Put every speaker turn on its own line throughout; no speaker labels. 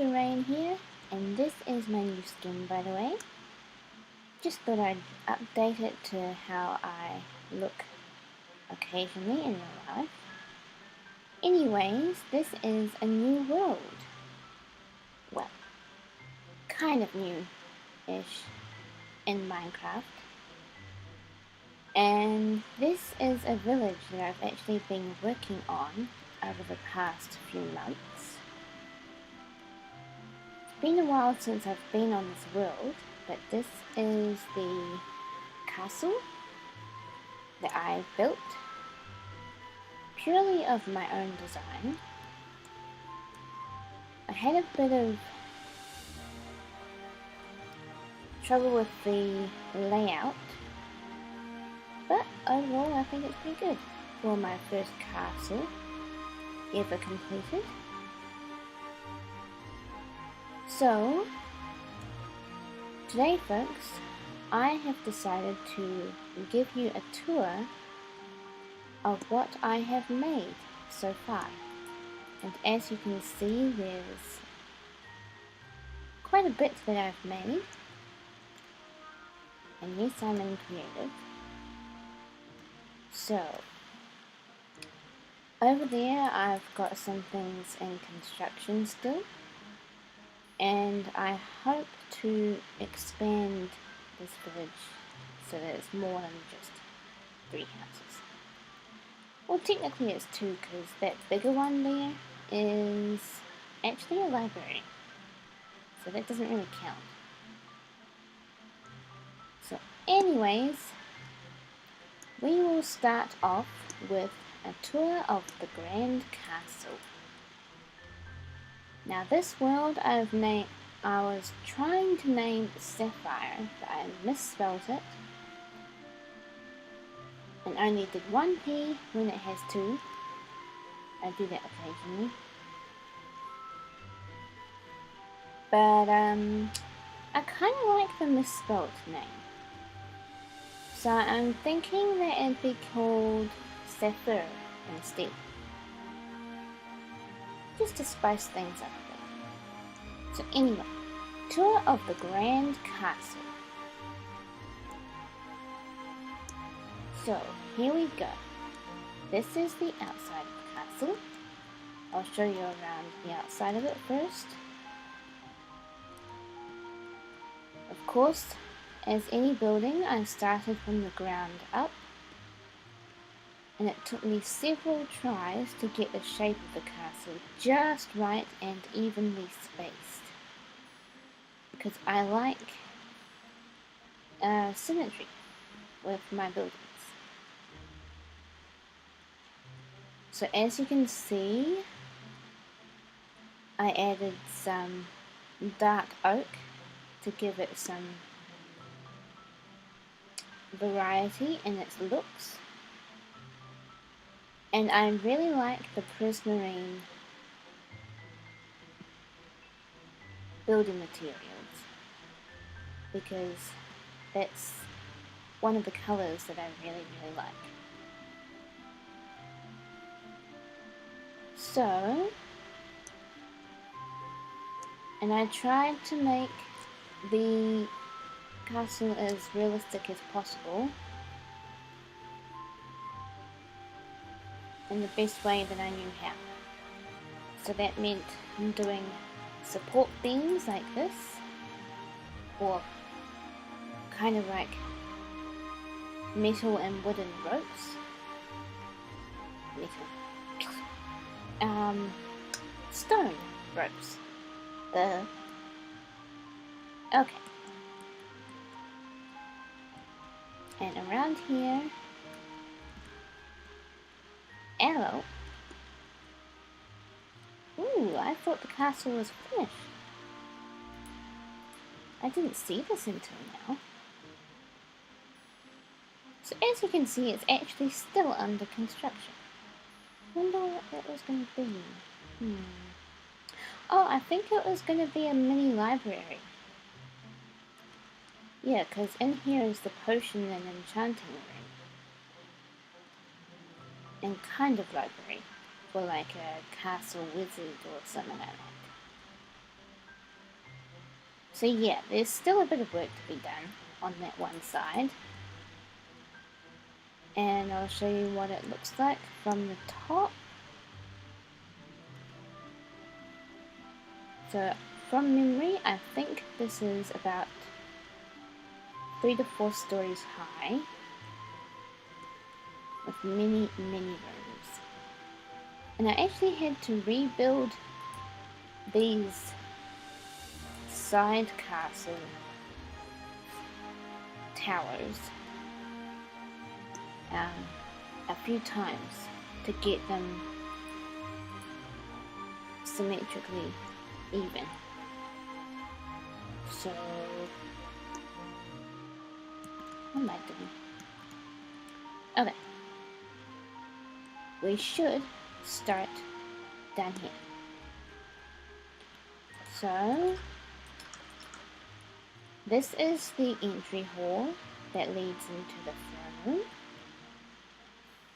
Rain here, and this is my new skin, by the way. Just thought I'd update it to how I look occasionally in real life. Anyways, this is a new world. Well, kind of new-ish in Minecraft. And this is a village that I've actually been working on over the past few months. It's been a while since I've been on this world, but this is the castle that I built purely of my own design. I had a bit of trouble with the layout, but overall I think it's pretty good for my first castle ever completed. So, today folks, I have decided to give you a tour of what I have made so far. And as you can see, there's quite a bit that I've made. And yes, I'm in creative. So, over there I've got some things in construction still. And I hope to expand this village so that it's more than just 3 houses. Well, technically it's 2 because that bigger one there is actually a library. So that doesn't really count. So anyways, we will start off with a tour of the Grand Castle. Now this world I was trying to name Saphire, but I misspelled it and only did 1 P when it has 2. I do that occasionally. But I kind of like the misspelled name. So I'm thinking that it'd be called Saphire instead. Just to spice things up a bit. So anyway, tour of the Grand Castle. So here we go. This is the outside of the castle. I'll show you around the outside of it first. Of course, as any building, I started from the ground up. And it took me several tries to get the shape of the castle just right and evenly spaced. Because I like symmetry with my buildings. So as you can see, I added some dark oak to give it some variety in its looks. And I really like the prismarine building materials because that's one of the colours that I really like. So, and I tried to make the castle as realistic as possible in the best way that I knew how. So that meant doing support beams like this, or kind of like metal and wooden ropes. Stone ropes. Okay. And around here, hello. Ooh, I thought the castle was finished. I didn't see this until now. So as you can see, it's actually still under construction. Wonder what that was going to be. Oh, I think it was going to be a mini library. Yeah, because in here is the potion and enchanting room. And kind of library for like a castle wizard or something like that. So yeah, there's still a bit of work to be done on that one side. And I'll show you what it looks like from the top. So from memory, I think this is about 3 to 4 stories high with many, many rooms. And I actually had to rebuild these side castle towers a few times to get them symmetrically even. So what am I doing? Okay, we should start down here. So this is the entry hall that leads into the throne room,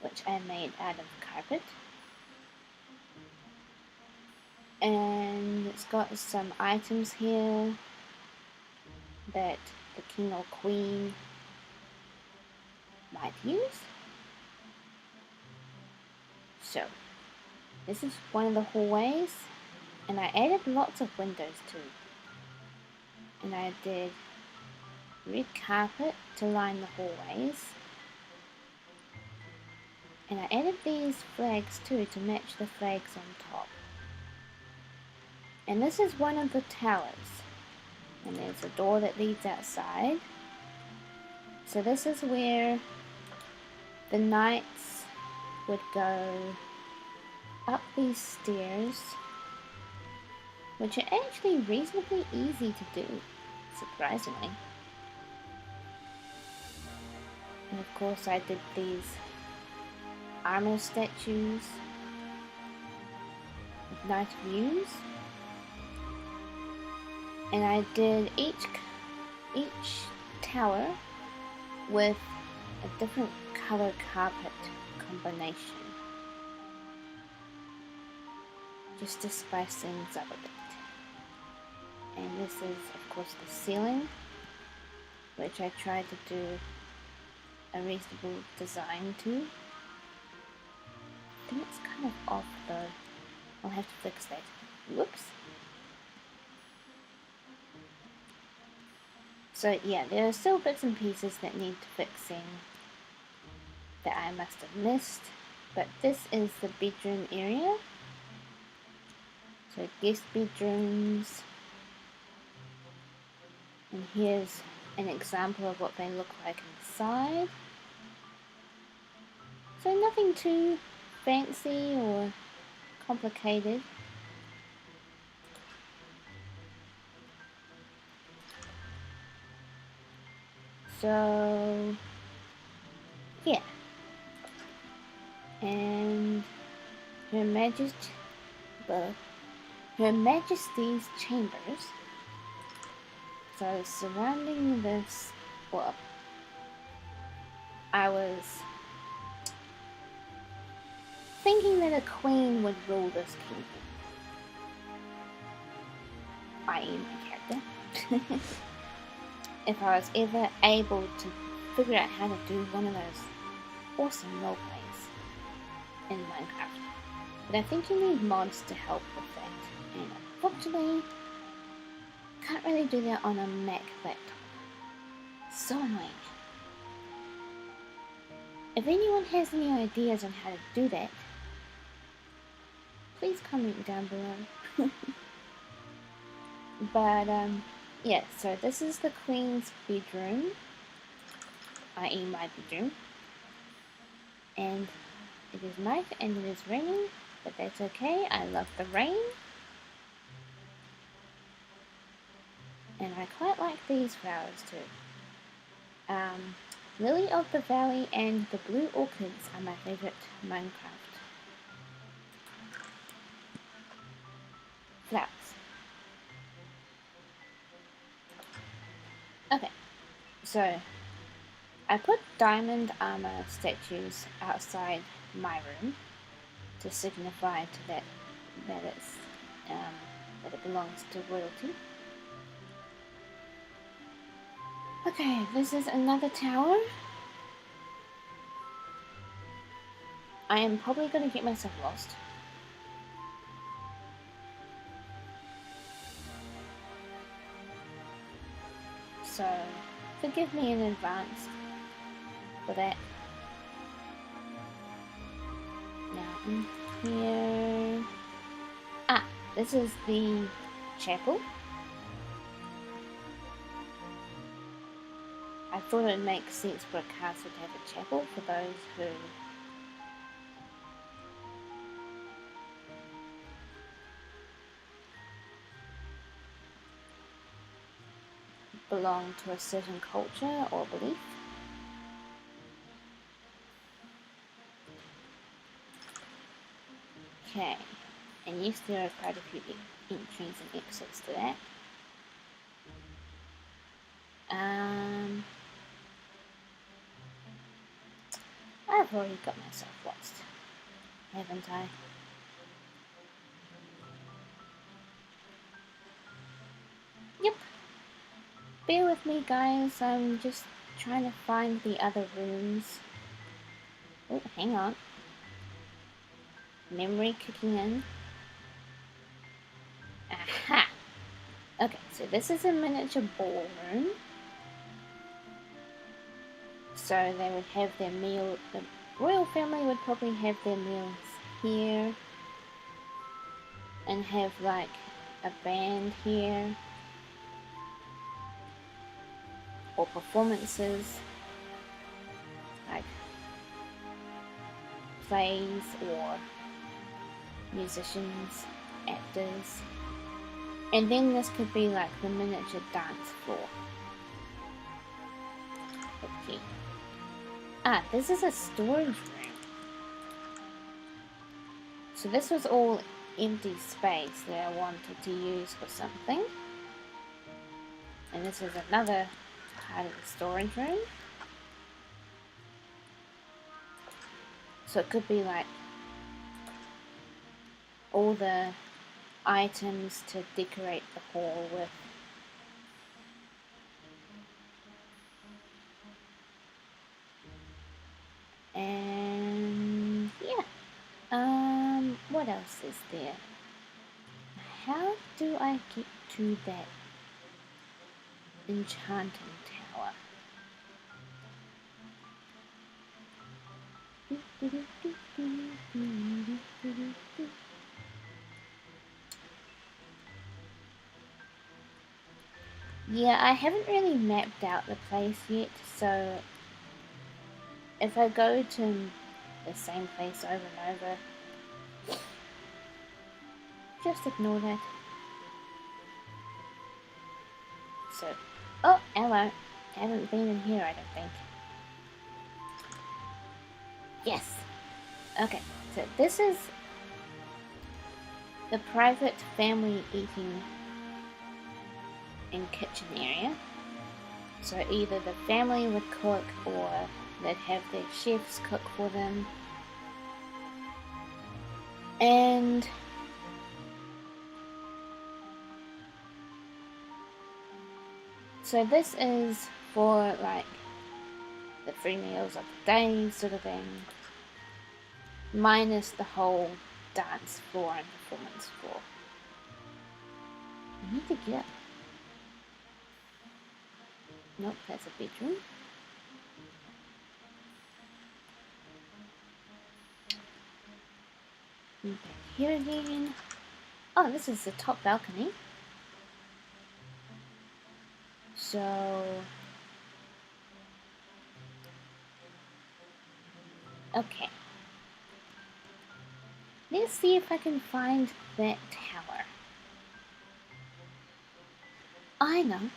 which I made out of carpet. And it's got some items here that the king or queen might use. So this is one of the hallways, and I added lots of windows too. And I did red carpet to line the hallways. And I added these flags too to match the flags on top. And this is one of the towers. And there's a door that leads outside. So this is where the knights would go up these stairs, which are actually reasonably easy to do, surprisingly. And of course I did these armor statues with nice views. And I did each tower with a different color carpet combination, just to spice things up a bit. And this is of course the ceiling, which I tried to do a reasonable design to. I think it's kind of off though. I'll have to fix that. Whoops. So yeah, there are still bits and pieces that need fixing that I must have missed, but this is the bedroom area. So guest bedrooms, and here's an example of what they look like inside. So nothing too fancy or complicated. So yeah, and Her Majesty's chambers. So surrounding this, well, I was thinking that a queen would rule this kingdom, i.e. my character. If I was ever able to figure out how to do one of those awesome roleplays in Minecraft. But I think you need mods to help with that, and unfortunately can't really do that on a Mac laptop. So annoying. If anyone has any ideas on how to do that, please comment down below. But yeah, so this is the Queen's bedroom, i.e. my bedroom, and it is night and it is raining, but that's okay. I love the rain, and I quite like these flowers too. Lily of the Valley and the blue orchids are my favorite Minecraft flowers. Okay, so I put diamond armor statues outside my room to signify to that it belongs to royalty. Okay, this is another tower. I am probably going to get myself lost. So, forgive me in advance for that. Now, in here... Ah, this is the chapel. I thought it would make sense for a castle to have a chapel for those who belong to a certain culture or belief. Okay, and yes, there are quite a few entries and exits to that. I've already got myself lost, haven't I? Yep. Bear with me, guys. I'm just trying to find the other rooms. Oh, hang on. Memory kicking in. Aha! Okay, so this is a miniature ballroom. So they would have their meal, the royal family would probably have their meals here. And have like a band here. Or performances. Like plays or musicians, actors. And then this could be like the miniature dance floor. Okay. Ah, this is a storage room. So this was all empty space that I wanted to use for something. And this is another part of the storage room. So it could be like all the items to decorate the hall with. And yeah. What else is there? How do I get to that enchanting tower? Yeah, I haven't really mapped out the place yet, so if I go to the same place over and over, just ignore that. So, oh, hello. Haven't been in here, I don't think. Yes. Okay, so this is the private family eating and kitchen area. So either the family would cook or they'd have their chefs cook for them. And so this is for like the 3 meals of the day sort of thing, minus the whole dance floor and performance floor. I need to get up. Nope, that's a bedroom. And back here again. Oh, this is the top balcony. So, okay. Let's see if I can find that tower. I know.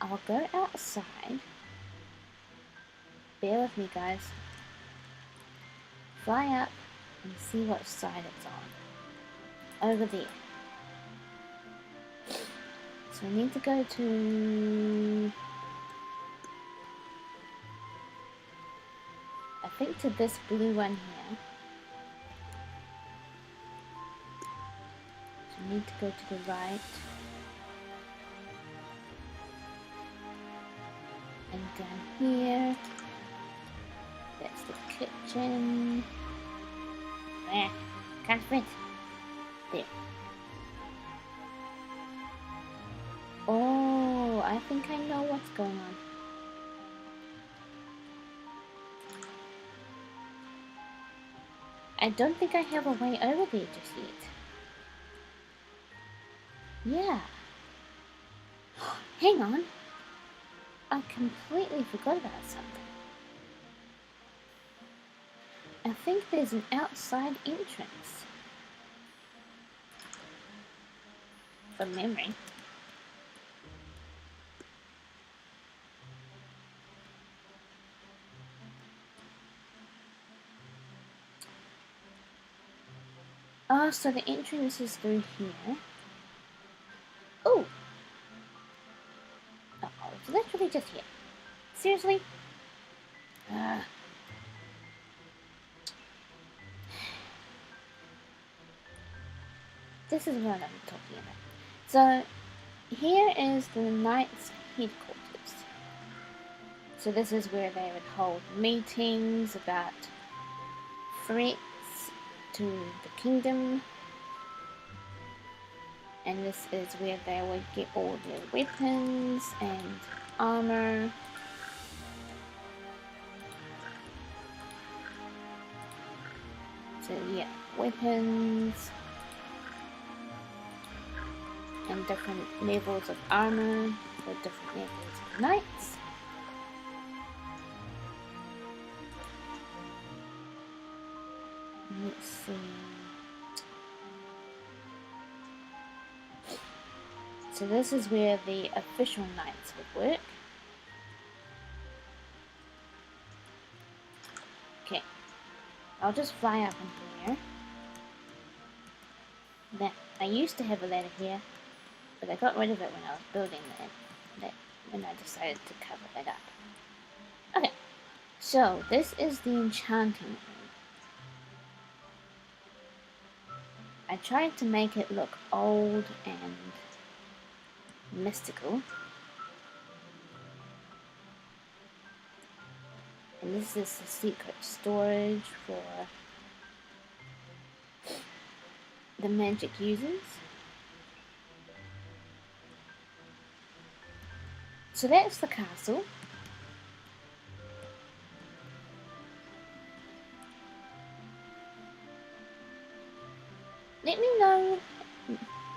I'll go outside. Bear with me, guys. Fly up and see what side it's on. Over there. So I need to go to... I think to this blue one here. So I need to go to the right. down here. That's the kitchen. Ah, can't fit. There. Oh, I think I know what's going on. I don't think I have a way over there just yet. Yeah. Hang on. I completely forgot about something. I think there's an outside entrance. From memory. Oh, so the entrance is through here. Oh! Oh, it's literally just here. Seriously? This is what I'm talking about. So, here is the Knights' headquarters. So this is where they would hold meetings about threats to the kingdom. And this is where they would get all their weapons and armor. So yeah, weapons and different levels of armor for different levels of knights. Let's see. So this is where the official knights would work. Okay, I'll just fly up in here. Now, I used to have a ladder here, but I got rid of it when I was building it, when I decided to cover that up. Okay, so this is the enchanting room. I tried to make it look old and mystical. And this is the secret storage for the magic users. So that's the castle. Let me know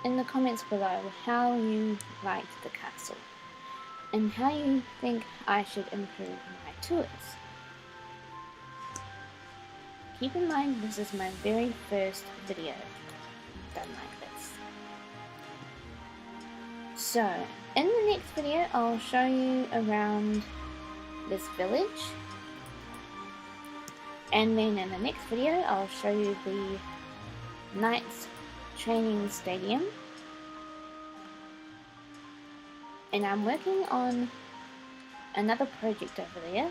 in the comments below how you liked the castle and how you think I should improve my tours. Keep in mind this is my very first video done like this. So, in the next video I'll show you around this village, and then in the next video I'll show you the Knights training stadium, and I'm working on another project over there,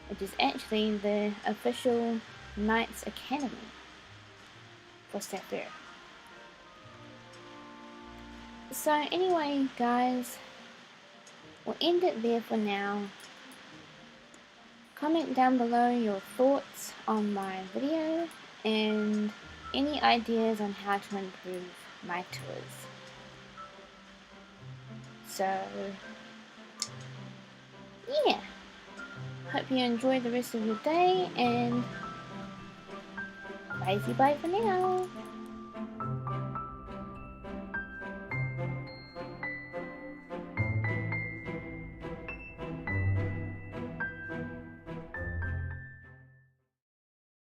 which is actually the official Knights Academy for Saphire. So anyway guys, we'll end it there for now. Comment down below your thoughts on my video and any ideas on how to improve my tours. So yeah, hope you enjoy the rest of your day, and bye for now.